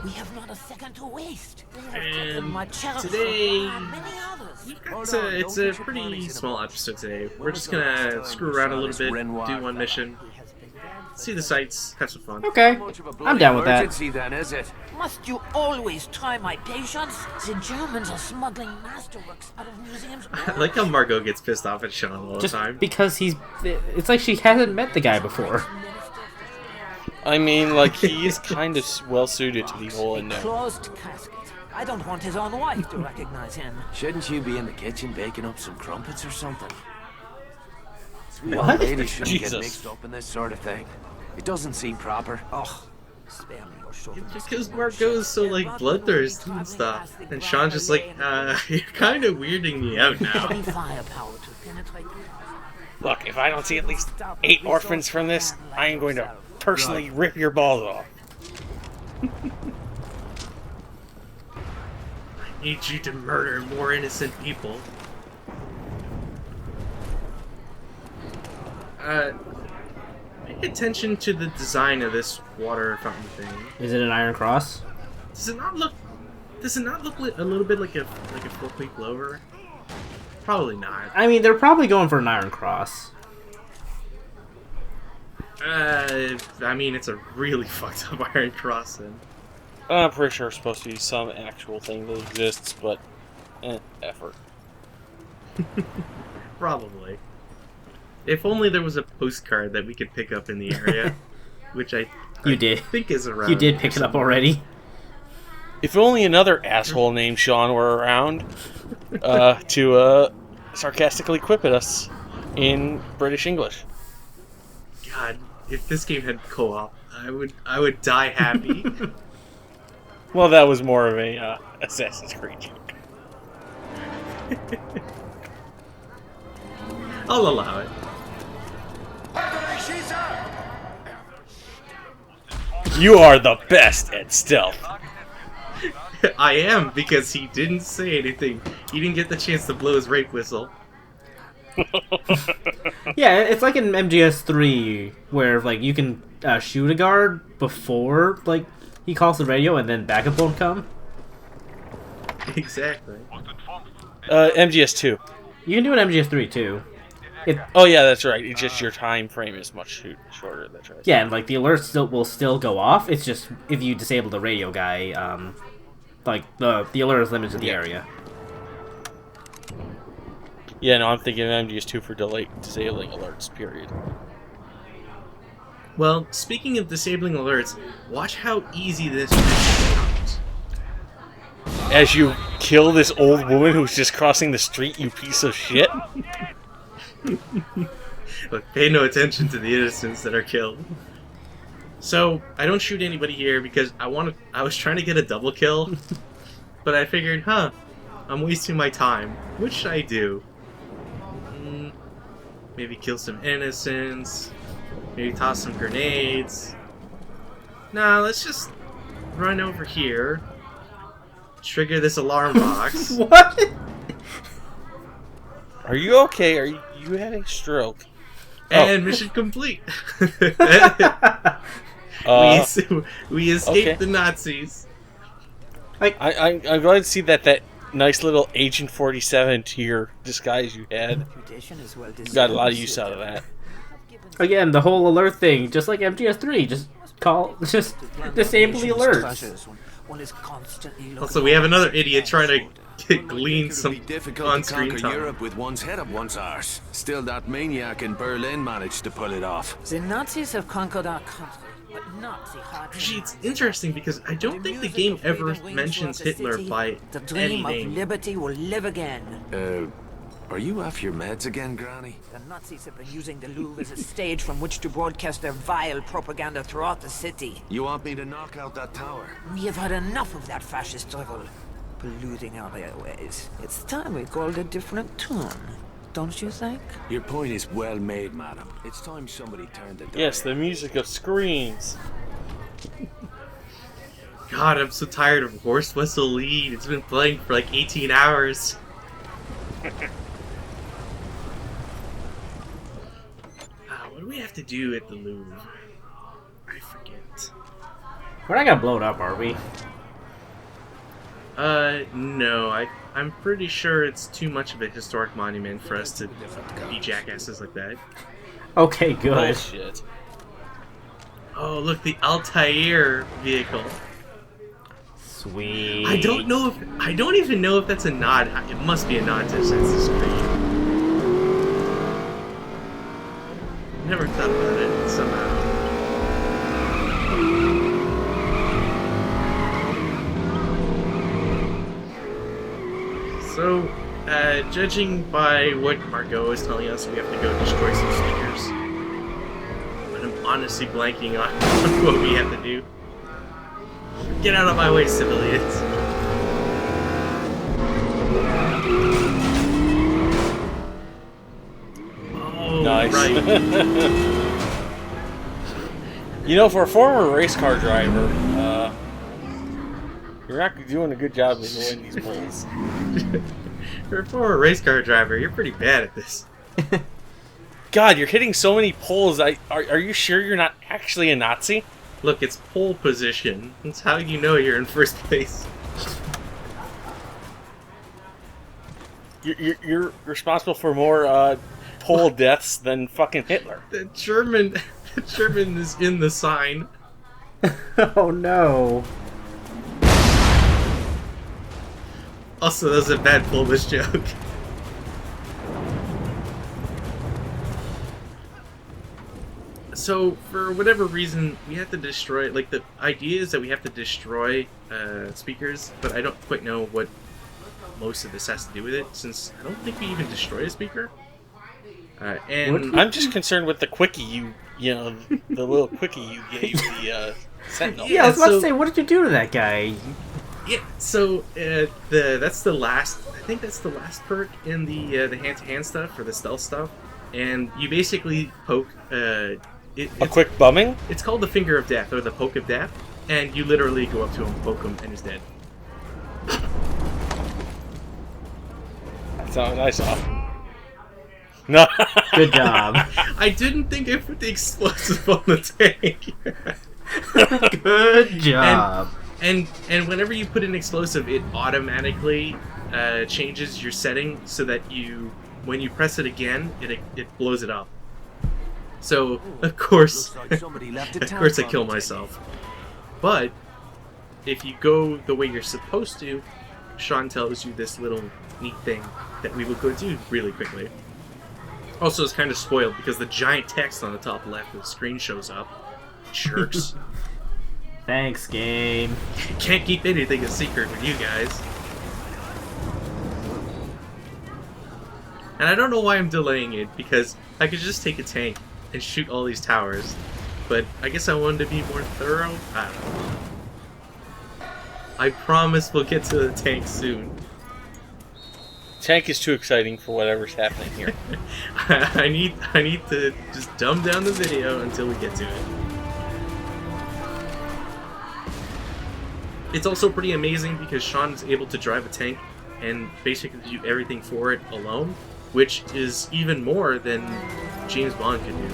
We have not a second to waste. And today, it's a pretty small episode today. We're just gonna screw around a little bit, do one mission, see the sights, have some fun. Okay, I'm down with that. Then, is it? Must you always try my patience? The Germans are smuggling masterworks out of museums. I like how Margot gets pissed off at Sean all the Just time. because it's like she hasn't met the guy before. I mean, like, he is kind of well-suited to the whole in there. Closed casket. I don't want his own wife to recognize him. Shouldn't you be in the kitchen baking up some crumpets or something? What? Ladies shouldn't Jesus. get mixed up in this sort of thing. It doesn't seem proper. Oh, spare me your chauvinistic Because Margot's so, like, bloodthirsty and stuff. And Sean's just like, you're kind of weirding me out now. heavy firepower to penetrate. Look, if I don't see at least 8 orphans from this, I am going to personally rip your balls off. I need you to murder more innocent people. Pay attention to the design of this water fountain thing. Is it an Iron Cross? Does it not look a little bit like a full-plate blower? Probably not. I mean, they're probably going for an Iron Cross. I mean, it's a really fucked up Iron Cross then. I'm pretty sure it's supposed to be some actual thing that exists, but effort. Probably. If only there was a postcard that we could pick up in the area, which I think is around. You did pick it up already. If only another asshole named Sean were around to sarcastically quip at us in British English. God, if this game had co-op, I would die happy. Well, that was more of a Assassin's Creed joke. I'll allow it. You are the best at stealth. I am, because he didn't say anything. He didn't get the chance to blow his rape whistle. Yeah, it's like in MGS3 where like you can shoot a guard before like he calls the radio and then backup won't come. Exactly. MGS2. You can do an MGS3 too. Oh yeah, that's right. It's just your time frame is much shorter. That's right. Yeah, and like the alerts will still go off. It's just if you disable the radio guy, like the alert is limited to the area. Yeah, no, I'm thinking MGS2 for disabling alerts. Period. Well, speaking of disabling alerts, watch how easy this becomes. As you kill this old woman who's just crossing the street, you piece of shit. Look, pay no attention to the innocents that are killed. So, I don't shoot anybody here because I was trying to get a double kill, but I figured, I'm wasting my time. What should I do? Maybe kill some innocents, maybe toss some grenades. Nah, let's just run over here, trigger this alarm box. What? Are you okay? Are you having a stroke? And mission complete. We escaped the Nazis. I'm glad to see that nice little Agent 47 to your disguise you had. You got a lot of use out of that. Again, the whole alert thing, just like MGS3, just disable the alerts. Also, we have another idiot trying to glean some on-screen time. Europe with one's head up one's arse. Still, that maniac in Berlin managed to pull it off. The Nazis have conquered our country, but not the heart. Actually, it's interesting because I don't think the game ever mentions Hitler by The any dream of name. liberty will live again. Are you off your meds again, Granny? The Nazis have been using the Louvre as a stage from which to broadcast their vile propaganda throughout the city. You want me to knock out that tower? We have had enough of that fascist drivel, polluting our airways. It's time we called a different tune, don't you think? Your point is well made, madam. It's time somebody turned the dial. Yes, the music of screams. God, I'm so tired of Horse Whistle Lead. It's been playing for like 18 hours. What do we have to do at the Louvre? I forget. We're not gonna blow it up, are we? No. I'm pretty sure it's too much of a historic monument for us to be jackasses like that. Okay, good. Bullshit. Oh, look, the Altair vehicle. Sweet. I don't even know if that's a nod. It must be a nod to Assassin's Creed. Never thought about it somehow. So, judging by what Margot is telling us, we have to go destroy some speakers. But I'm honestly blanking on what we have to do. Get out of my way, civilians. Oh, Nice. right. You know, for a former race car driver, you're not doing a good job of avoiding these bulls. For a former race car driver, you're pretty bad at this. God, you're hitting so many poles. Are you sure you're not actually a Nazi? Look, it's pole position. That's how you know you're in first place. You're responsible for more pole deaths than fucking Hitler. The German is in the sign. Oh no. Also, that was a bad Polish joke. So, for whatever reason, we have to destroy... Like, the idea is that we have to destroy speakers, but I don't quite know what most of this has to do with it, since I don't think we even destroy a speaker. And I'm just concerned with the quickie you know, the little quickie you gave the Sentinel. Yeah, I was about so- to say, what did you do to that guy? Yeah, so that's the last. I think that's the last perk in the hand-to-hand stuff or the stealth stuff, and you basically poke. A quick bumming? It's called the Finger of Death or the Poke of Death, and you literally go up to him, poke him, and he's dead. That's not what I saw. No. Good job. I didn't think I put the explosive on the tank. Good job. And whenever you put an explosive, it automatically changes your setting so that when you press it again, it blows it up. So of course, Looks like somebody left a of tank course I on kill the myself. But if you go the way you're supposed to, Sean tells you this little neat thing that we will go do really quickly. Also, it's kind of spoiled because the giant text on the top left of the screen shows up. Jerks. Thanks, game. Can't keep anything a secret with you guys. And I don't know why I'm delaying it, because I could just take a tank and shoot all these towers. But I guess I wanted to be more thorough. I don't know. I promise we'll get to the tank soon. Tank is too exciting for whatever's happening here. I need to just dumb down the video until we get to it. It's also pretty amazing because Sean's able to drive a tank and basically do everything for it alone, which is even more than James Bond could do.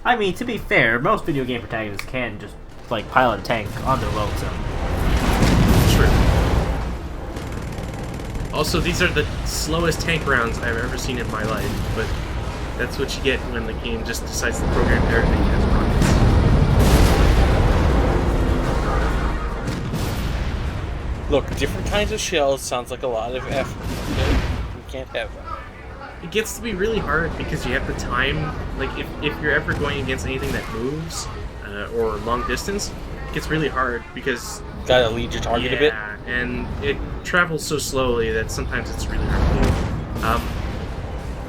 I mean, to be fair, most video game protagonists can just, like, pilot a tank on their lonesome. True. Also, these are the slowest tank rounds I've ever seen in my life, but that's what you get when the game just decides to program everything as rockets. Look, different kinds of shells sounds like a lot of effort. Okay? You can't have that. It gets to be really hard because you have to time, like if you're ever going against anything that moves or long distance, it gets really hard because Gotta lead your target a bit. yeah, and it travels so slowly that sometimes it's really hard to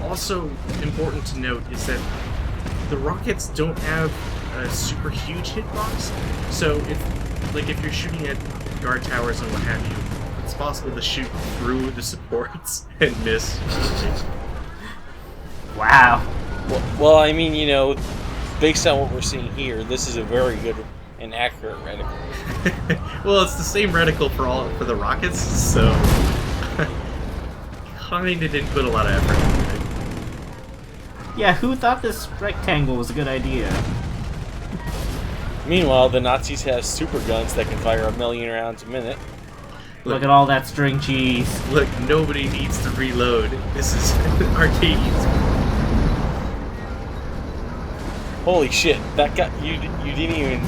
do. Also important to note is that the rockets don't have a super huge hitbox, so if you're shooting at guard towers and what have you, it's possible to shoot through the supports and miss. Wow. Well, I mean, you know, based on what we're seeing here, this is a very good and accurate reticle. Well, it's the same reticle for the rockets, so kinda didn't put a lot of effort into it. Yeah, who thought this rectangle was a good idea? Meanwhile, the Nazis have super guns that can fire 1,000,000 rounds a minute. Look at all that string cheese. Look, nobody needs to reload. This is arcades. Holy shit! That guy, you didn't even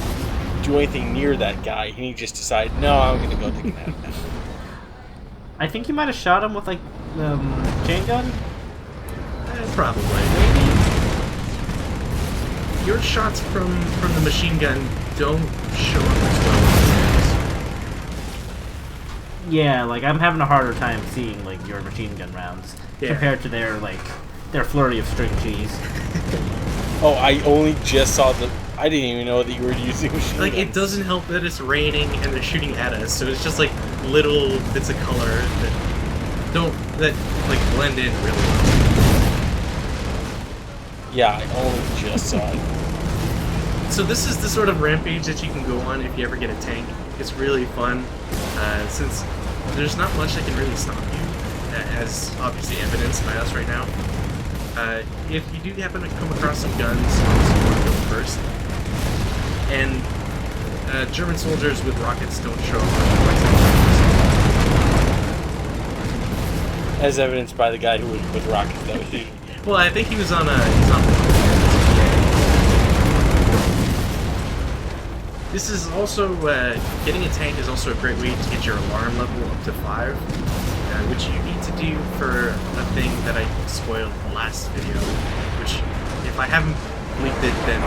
do anything near that guy, and he just decided, no, I'm gonna go take a nap. I think you might have shot him with like chain gun. Probably. Your shots from the machine gun don't show up as well. Yeah, like I'm having a harder time seeing like your machine gun rounds compared to their flurry of string cheese. Oh, I only just saw the. I didn't even know that you were using machine Like, guns. it doesn't help that it's raining and they're shooting at us, so it's just like little bits of color that blend in really well. Yeah, I only just saw it. So this is the sort of rampage that you can go on if you ever get a tank. It's really fun, since there's not much that can really stop you, as obviously evidenced by us right now. If you do happen to come across some guns, obviously you want to go first. And German soldiers with rockets don't show up quite so much. As evidenced by the guy who was with rockets that was shooting. Well, I think he was on This is also, getting a tank is also a great way to get your alarm level up to 5, which you need to do for a thing that I spoiled in the last video, which, if I haven't leaked it, then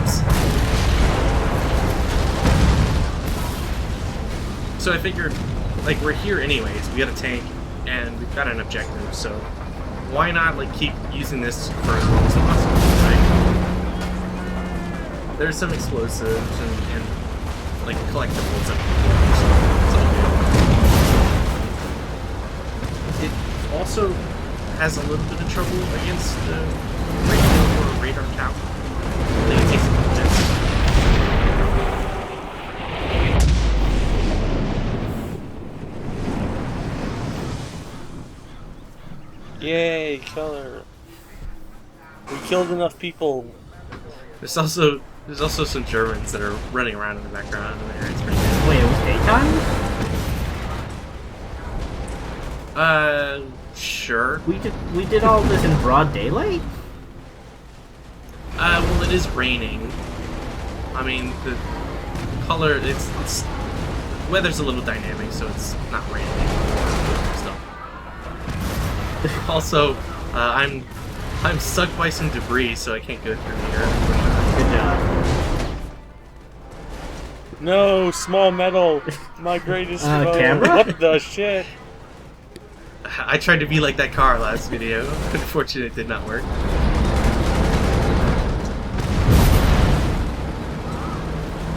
oops. So I figured, like, we're here anyways, we got a tank, and we've got an objective, so why not, like, keep using this for as long as possible, right? There's some explosives and like collectibles up here, so it's all good. It also has a little bit of trouble against the radio or radar cow. I think it takes a little bit. Yay, killer. We killed enough people. There's also some Germans that are running around in the background in there. It's pretty good. Wait, it was daytime? Sure. We did all this in broad daylight? Well, it is raining. I mean, the color, it's the weather's a little dynamic, so it's not raining anymore. So. Also, I'm stuck by some debris, so I can't go through here. Good job. No, small metal. My greatest foe. Camera? What the shit? I tried to be like that car last video. Unfortunately, it did not work.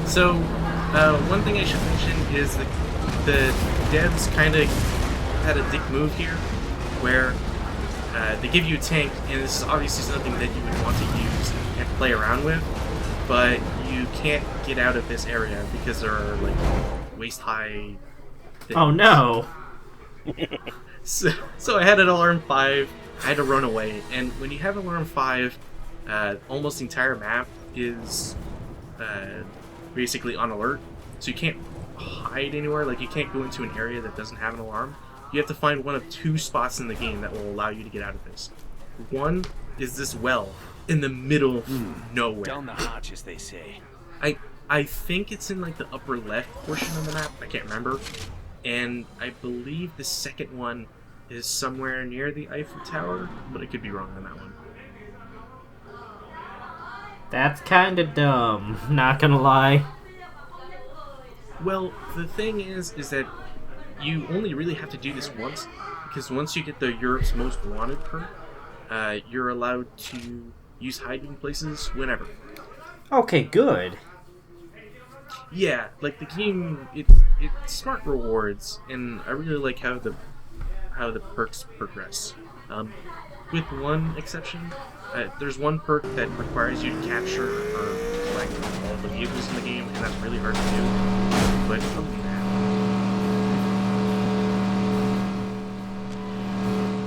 So, one thing I should mention is the devs kind of had a dick move here, where they give you a tank, and this is obviously something that you would want to use and play around with, but you can't get out of this area because there are like waist-high things. Oh no! So I had an alarm 5, I had to run away, and when you have alarm 5, almost the entire map is basically on alert, so you can't hide anywhere, like you can't go into an area that doesn't have an alarm. You have to find one of 2 spots in the game that will allow you to get out of this. One is this well in the middle of nowhere. Down the hatch, as they say. I think it's in like the upper left portion of the map, I can't remember. And I believe the second one is somewhere near the Eiffel Tower, but I could be wrong on that one. That's kinda dumb, not gonna lie. Well, the thing is that you only really have to do this once, because once you get the Europe's Most Wanted perk, you're allowed to use hiding places whenever. Okay, good. Yeah, like the game, it's smart rewards, and I really like how the perks progress. With one exception, there's one perk that requires you to capture or collect all the vehicles in the game, and that's really hard to do. But other than that,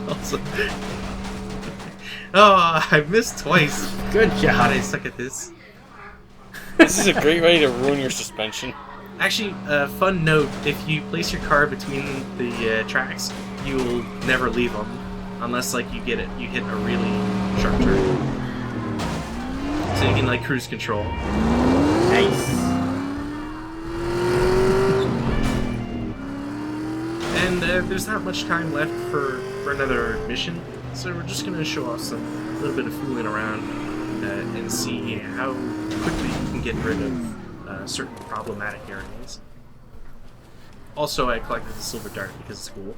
also, oh, I missed twice. Good job. God, I suck at this. This is a great way to ruin your suspension. Actually, fun note: if you place your car between the tracks, you will never leave them, unless like you hit a really sharp turn. So you can like cruise control. Nice. And there's not much time left for another mission, so we're just gonna show off a little bit of fooling around and see how quickly you can get rid of certain problematic areas. Also, I collected the silver dart because it's cool.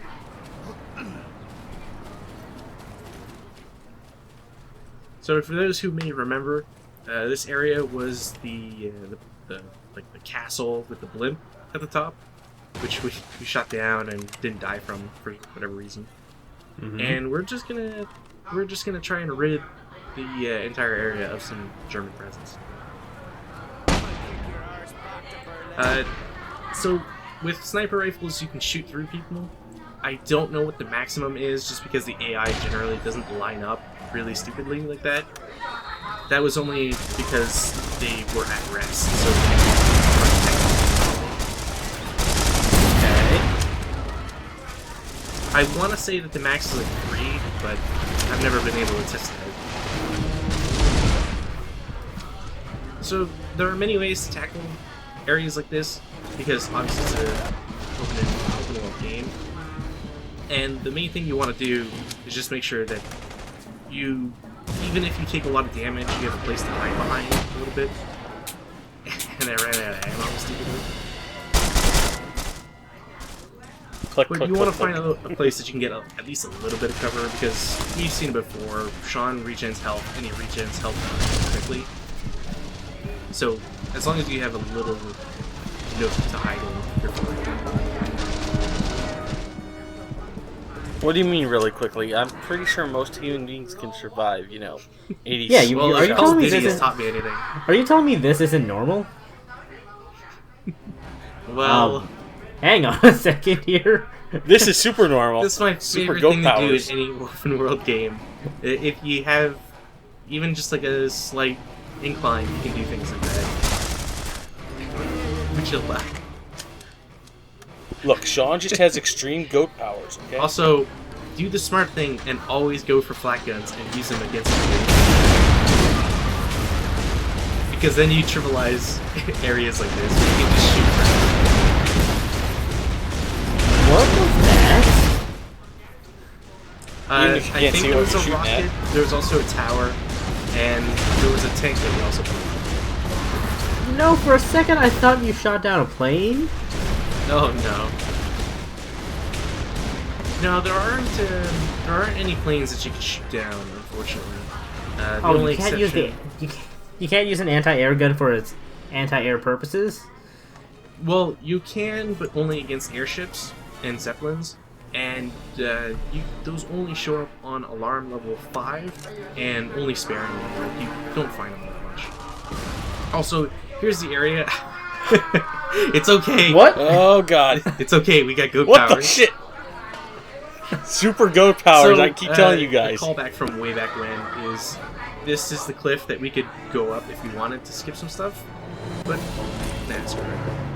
So, for those who may remember, this area was the castle with the blimp at the top, which we shot down and didn't die from for whatever reason. Mm-hmm. And we're just gonna try and rid the entire area of some German presence. So with sniper rifles, you can shoot through people. I don't know what the maximum is, just because the AI generally doesn't line up really stupidly like that. That was only because they were at rest, so they okay. I want to say that the max is like 3, but I've never been able to test that. So there are many ways to tackle areas like this, because obviously it's an open world game. And the main thing you want to do is just make sure that you, even if you take a lot of damage, you have a place to hide behind a little bit. And I ran out of ammo stupidly. But you want to find a place that you can get at least a little bit of cover, because we've seen it before. Sean regens health, and he regens health quickly. So as long as you have a little nook to hide in, you're fine. What do you mean really quickly? I'm pretty sure most human beings can survive, 80. Yeah, Well, are you telling me this has taught me anything? Are you telling me this isn't normal? Well, hang on a second here. This is super normal. this is my Super favorite goat thing powers. to do in any open world game. If you have even just like a slight incline, you can do things like that. Which you'll laugh. Look, Sean just has extreme goat powers, okay? Also, do the smart thing and always go for flat guns and use them against enemies. Because then you trivialize areas like this. You can just shoot for What was that? Even if you I can't think see there what was a you're shooting rocket, at. there was also a tower, and there was a tank that we also put. No, for a second I thought you shot down a plane. Oh no. No, there aren't any planes that you can shoot down, unfortunately. The only You can't use you can't use an anti-air gun for its anti-air purposes. Well, you can, but only against airships and zeppelins, and those only show up on alarm level 5, and only sparingly. You don't find them that much. Also, here's the area. It's okay. What? Oh god. It's okay. We got goat What powers. the shit? Super goat powers, So, I keep telling you guys. The callback from way back when is this is the cliff that we could go up if we wanted to skip some stuff, but that's right.